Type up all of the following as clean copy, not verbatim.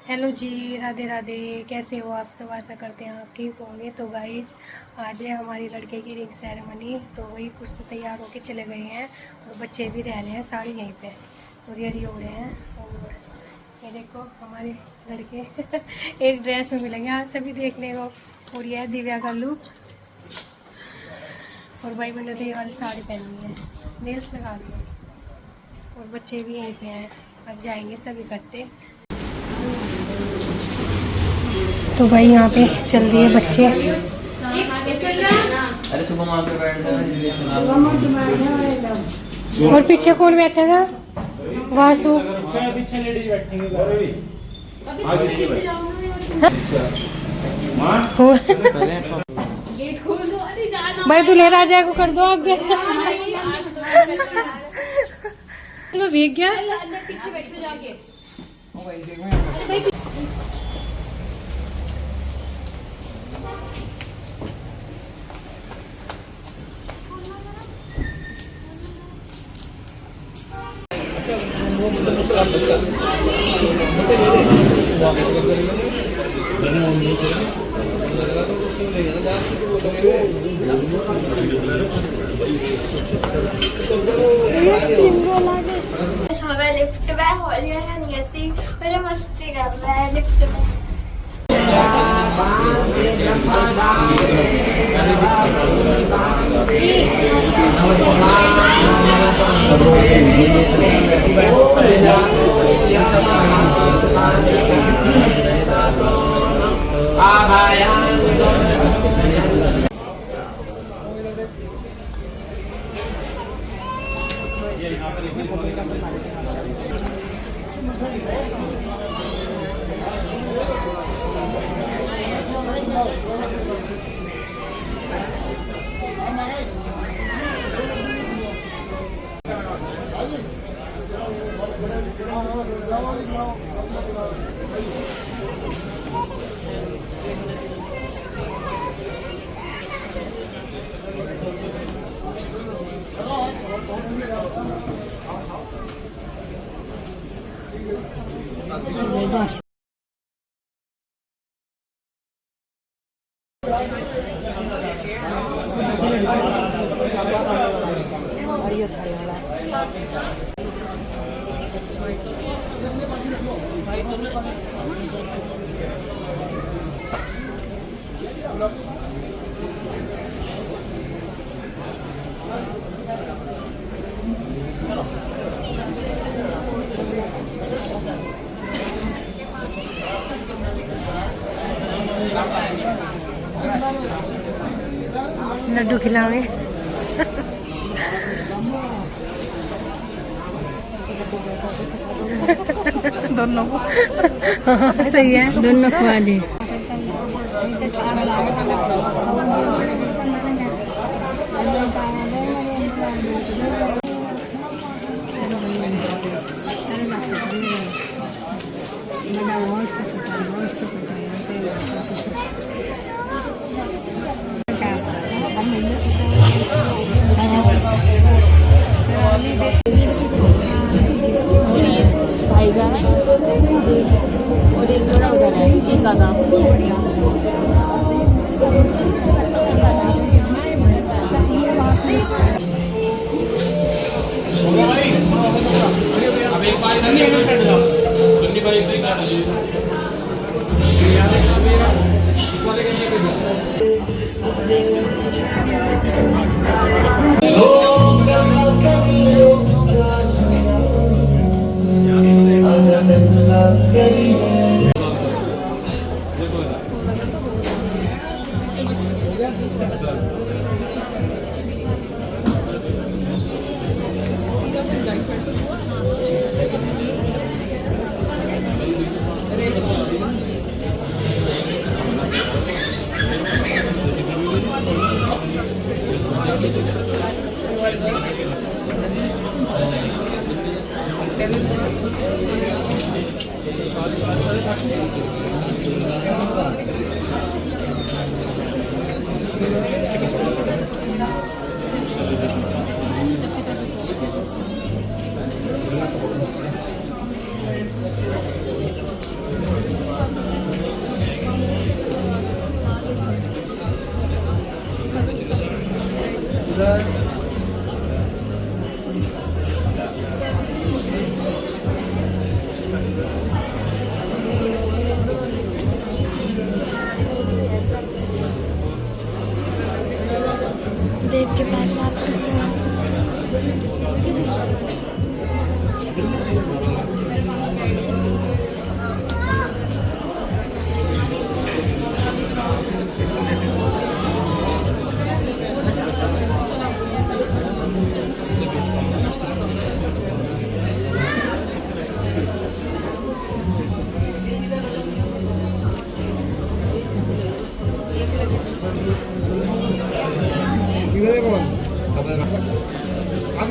Hello जी, राधे राधे। कैसे हो आप सब? आशा करते हैं आप ठीक होंगे। तो गाइज, आज है हमारी लड़के की रिंग सेरेमनी। तो वही कुछ तो तैयार होके चले गए हैं और बच्चे भी रह रहे हैं सारे यहीं पे तो रेडी हो रहे हैं। और ये देखो हमारे लड़के एक ड्रेस में मिलेंगे आज सभी देखने को। और यह है दिव्या का लुक। और भाई मैंने तो ये वाली साड़ी पहनी है, नेल्स लगा दिए। और बच्चे भी यहीं पे हैं, अब जाएंगे सब इकट्ठे। तो भाई यहाँ पे चल रही है बच्चे। अरे सुबह वहाँ पे बैठना है। और पीछे कौन बैठेगा? वासु। पीछे लेडीज बैठेंगे। भाई दूल्हे राजा को कर दो आगे। तो भीग गया। हमें लिफ्ट में हो रही है नियति और मस्ती कर रहा है लिफ्ट में। लड्डू खिलावे दोनों को। सही है, दोनों खुआ दे। और एक जोड़ा उधर है, एक आधा।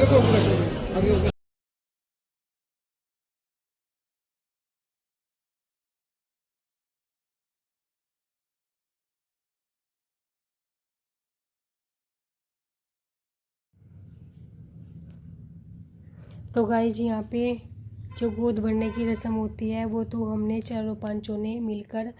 तो गाइज यहाँ पे जो गोद भरने की रस्म होती है वो तो हमने चारों पांचों ने मिलकर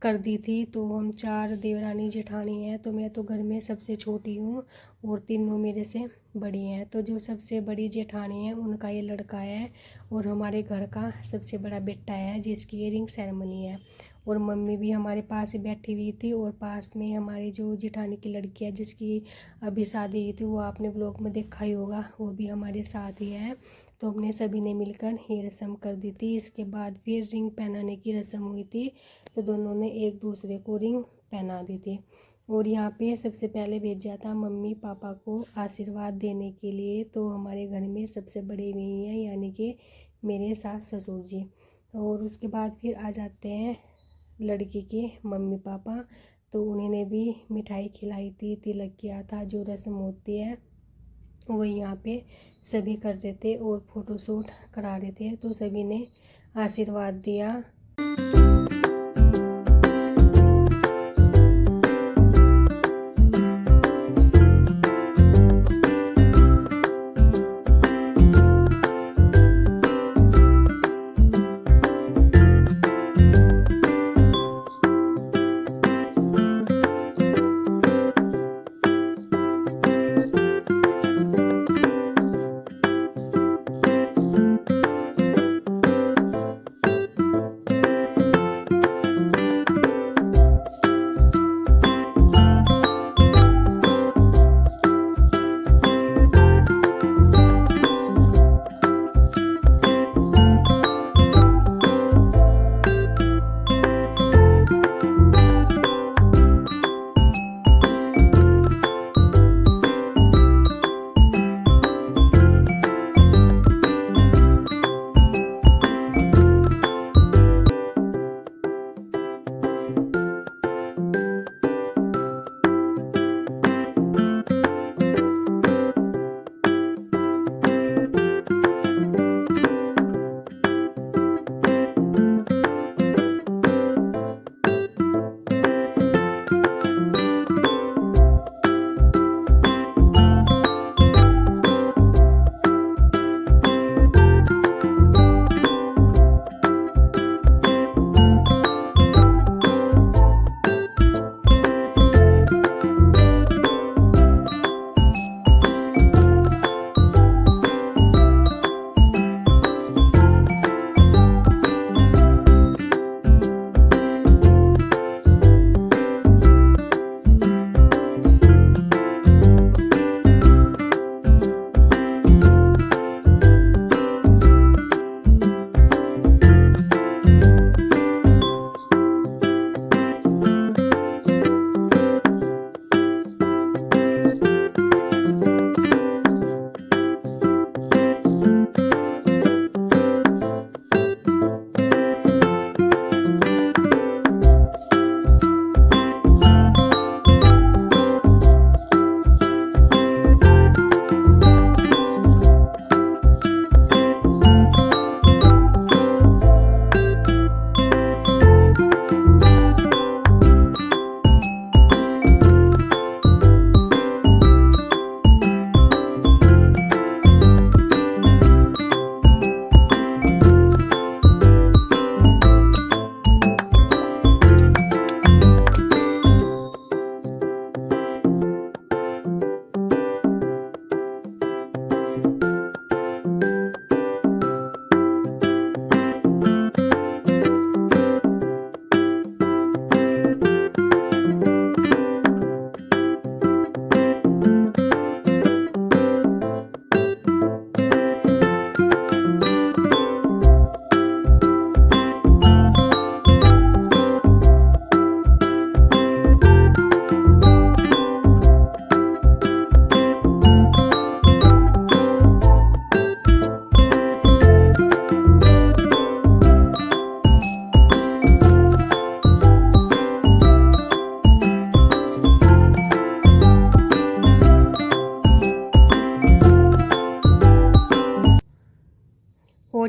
कर दी थी। तो हम 4 देवरानी जेठानी हैं, तो मैं तो घर में सबसे छोटी हूँ और तीनों मेरे से बड़ी हैं। तो जो सबसे बड़ी जेठानी है उनका ये लड़का है और हमारे घर का सबसे बड़ा बेटा है जिसकी ये रिंग सेरेमनी है। और मम्मी भी हमारे पास ही बैठी हुई थी और पास में हमारी जो जेठानी की लड़की है जिसकी अभी शादी हुई थी, वो आपने ब्लॉग में देखा ही होगा, वो भी हमारे साथ ही है। तो हमने सभी ने मिलकर ये रस्म कर दी थी। इसके बाद फिर रिंग पहनाने की रस्म हुई थी, तो दोनों ने एक दूसरे को रिंग पहना दी थी। और यहाँ पे सबसे पहले भेजा था मम्मी पापा को आशीर्वाद देने के लिए। तो हमारे घर में सबसे बड़े वही हैं, यानी कि मेरे सास ससुर जी। और उसके बाद फिर आ जाते हैं लड़की के मम्मी पापा। तो उन्होंने भी मिठाई खिलाई थी, तिलक किया था, जो रस्म होती है वो यहाँ पे सभी कर रहे थे और फ़ोटोशूट करा रहे थे। तो सभी ने आशीर्वाद दिया।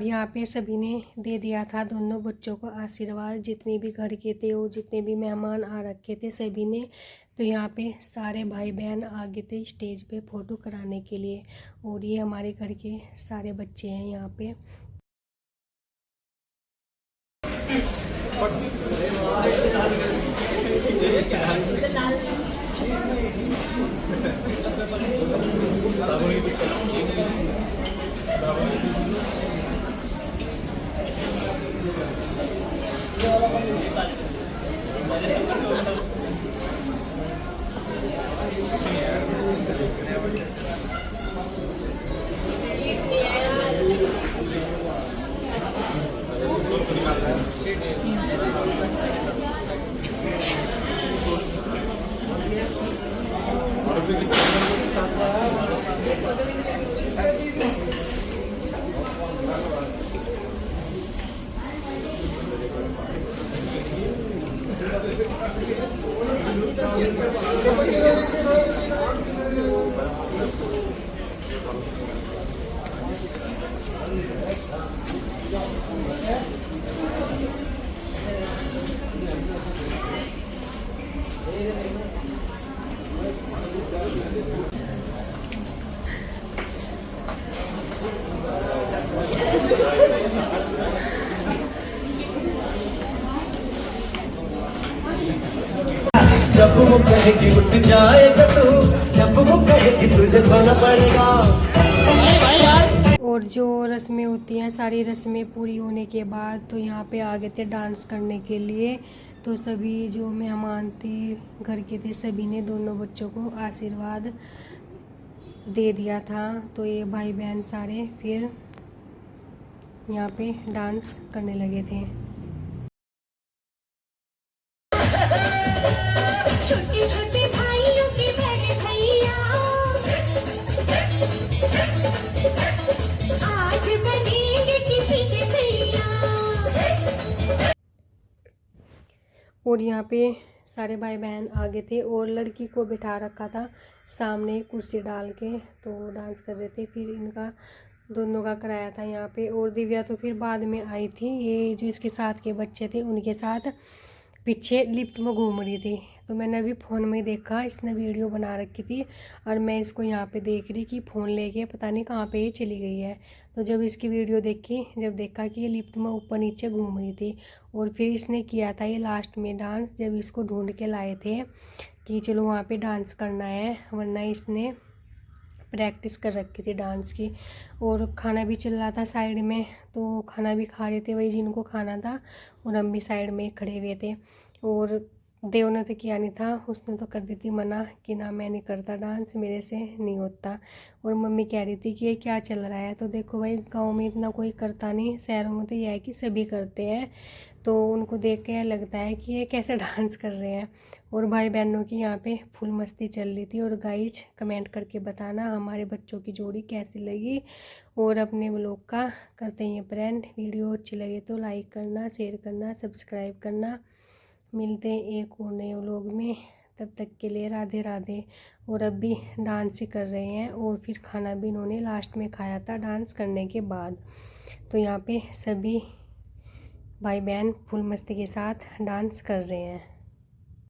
यहाँ पे सभी ने दे दिया था दोनों बच्चों को आशीर्वाद, जितने भी घर के थे और जितने भी मेहमान आ रखे थे सभी ने। तो यहाँ पे सारे भाई बहन आ गए थे स्टेज पे फ़ोटो कराने के लिए, और ये हमारे घर के सारे बच्चे हैं यहाँ पे। जब वो कहेगी उठ जाएगा तू, जब वो कहेगी तुझे सोना पड़ेगा। और जो रस्में होती हैं सारी रस्में पूरी होने के बाद तो यहाँ पे आ गए थे डांस करने के लिए। तो सभी जो मेहमान थे घर के थे सभी ने दोनों बच्चों को आशीर्वाद दे दिया था। तो ये भाई बहन सारे फिर यहाँ पे डांस करने लगे थे। छोटे छोटे भाइयों के बड़े भैया आज बनेंगे किसी के सैया। और यहाँ पे सारे भाई बहन आगे थे और लड़की को बिठा रखा था सामने कुर्सी डाल के, तो डांस कर रहे थे। फिर इनका दोनों का कराया था यहाँ पे। और दिव्या तो फिर बाद में आई थी, ये जो इसके साथ के बच्चे थे उनके साथ पीछे लिफ्ट में घूम रही थी। तो मैंने अभी फ़ोन में देखा, इसने वीडियो बना रखी थी और मैं इसको यहाँ पे देख रही कि फ़ोन लेके पता नहीं कहाँ पे ये चली गई है। तो जब इसकी वीडियो देखी, जब देखा कि ये लिफ्ट में ऊपर नीचे घूम रही थी। और फिर इसने किया था ये लास्ट में डांस, जब इसको ढूंढ के लाए थे कि चलो वहाँ पे डांस करना है, वरना इसने प्रैक्टिस कर रखी थी डांस की। और खाना भी चल रहा था साइड में, तो खाना भी खा रहे थे वही जिनको खाना था, और हम भी साइड में खड़े हुए थे। और देव ने तो किया नहीं था, उसने तो कर दी थी मना कि ना मैं नहीं करता डांस, मेरे से नहीं होता। और मम्मी कह रही थी कि ये क्या चल रहा है। तो देखो भाई गांव में इतना कोई करता नहीं, शहरों में तो यह है कि सभी करते हैं। तो उनको देख के लगता है कि ये कैसे डांस कर रहे हैं। और भाई बहनों की यहाँ पे फुल मस्ती चल रही थी। और गाइज कमेंट करके बताना हमारे बच्चों की जोड़ी कैसी लगी, और अपने व्लॉग का करते हैं फ्रेंड। वीडियो अच्छी लगे तो लाइक करना, शेयर करना, सब्सक्राइब करना। मिलते हैं एक और नए व्लॉग में, तब तक के लिए राधे राधे। और अब भी डांस ही कर रहे हैं, और फिर खाना भी इन्होंने लास्ट में खाया था डांस करने के बाद। तो यहाँ पे सभी भाई बहन फुल मस्ती के साथ डांस कर रहे हैं।